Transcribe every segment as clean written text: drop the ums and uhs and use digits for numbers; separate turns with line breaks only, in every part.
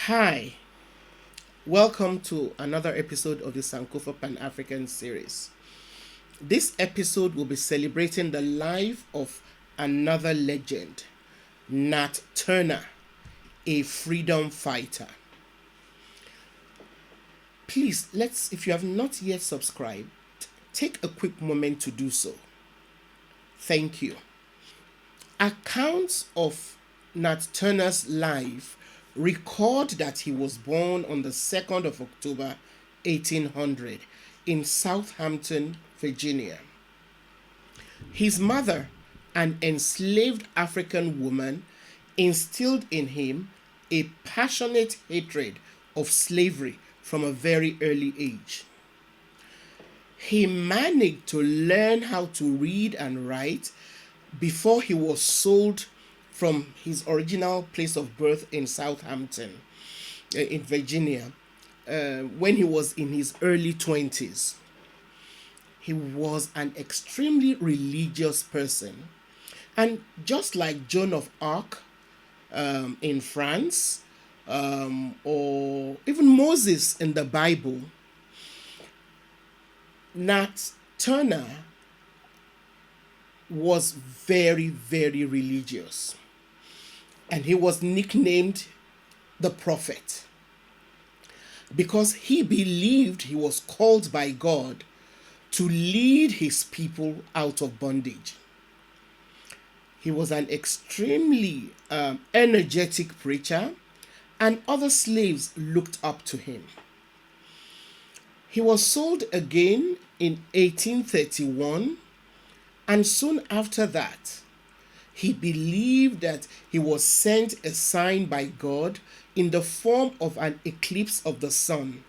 Hi, welcome to another episode of the Sankofa Pan African series. This episode will be celebrating the life of another legend, Nat Turner, a freedom fighter. Please, if you have not yet subscribed, take a quick moment to do so. Thank you. Accounts of Nat Turner's life record that he was born on the 2nd of October 1800 in Southampton, Virginia. His mother, an enslaved African woman, instilled in him a passionate hatred of slavery from a very early age. He managed to learn how to read and write before he was sold from his original place of birth in Southampton, in Virginia, when he was in his early 20s. He was an extremely religious person. And just like Joan of Arc in France, or even Moses in the Bible, Nat Turner was very, very religious. And he was nicknamed the prophet because he believed he was called by God to lead his people out of bondage. He was an extremely energetic preacher, and other slaves looked up to him. He was sold again in 1831, and soon after that, he believed that he was sent a sign by God in the form of an eclipse of the sun.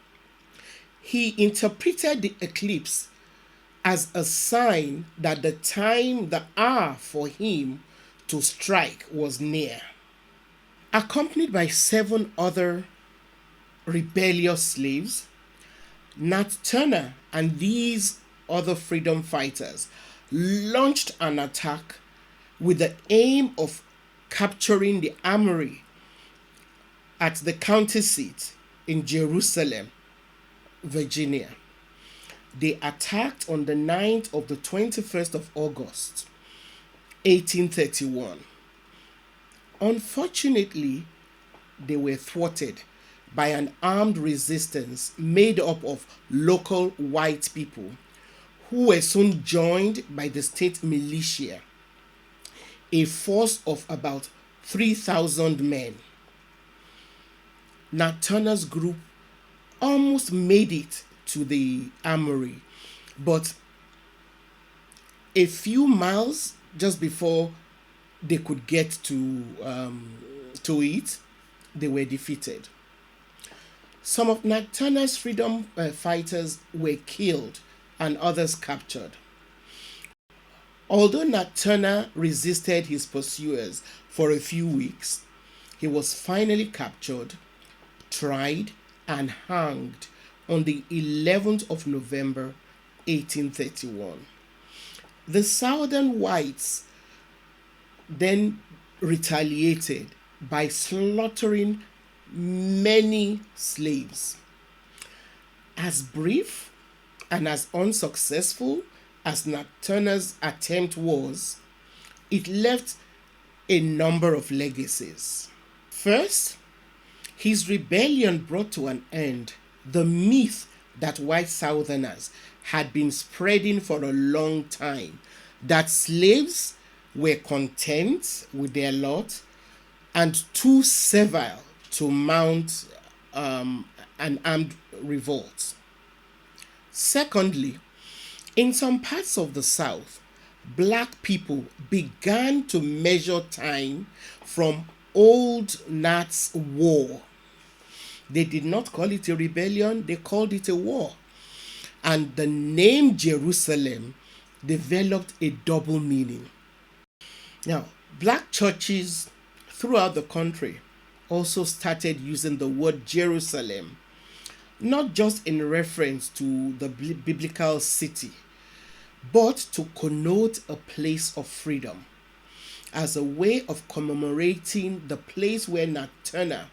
He interpreted the eclipse as a sign that the hour for him to strike was near. Accompanied by 7 other rebellious slaves, Nat Turner and these other freedom fighters launched an attack with the aim of capturing the armory at the county seat in Jerusalem, Virginia. They attacked on the night of the 21st of August, 1831. Unfortunately, they were thwarted by an armed resistance made up of local white people who were soon joined by the state militia, a force of about 3,000 men. Nat Turner's group almost made it to the armory, but a few miles just before they could get to it, they were defeated. Some of Nat Turner's freedom fighters were killed and others captured. Although Nat Turner resisted his pursuers for a few weeks, he was finally captured, tried, and hanged on the 11th of November 1831. The Southern whites then retaliated by slaughtering many slaves. As brief and as unsuccessful as Nat Turner's attempt was, it left a number of legacies. First, his rebellion brought to an end the myth that white Southerners had been spreading for a long time, that slaves were content with their lot and too servile to mount an armed revolt. Secondly, in some parts of the South, black people began to measure time from old Nat's war. They did not call it a rebellion, they called it a war. And the name Jerusalem developed a double meaning. Now, black churches throughout the country also started using the word Jerusalem, not just in reference to the biblical city, but to connote a place of freedom, as a way of commemorating the place where Nat Turner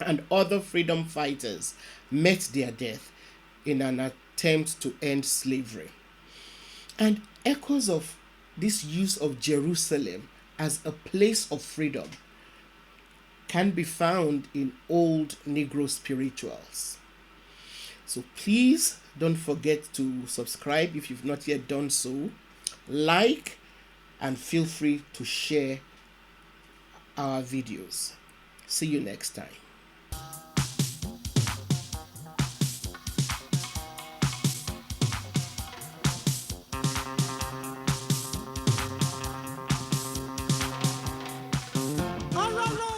and other freedom fighters met their death in an attempt to end slavery. And echoes of this use of Jerusalem as a place of freedom can be found in old Negro spirituals. So please don't forget to subscribe if you've not yet done so, like, and feel free to share our videos. See you next time.
All right,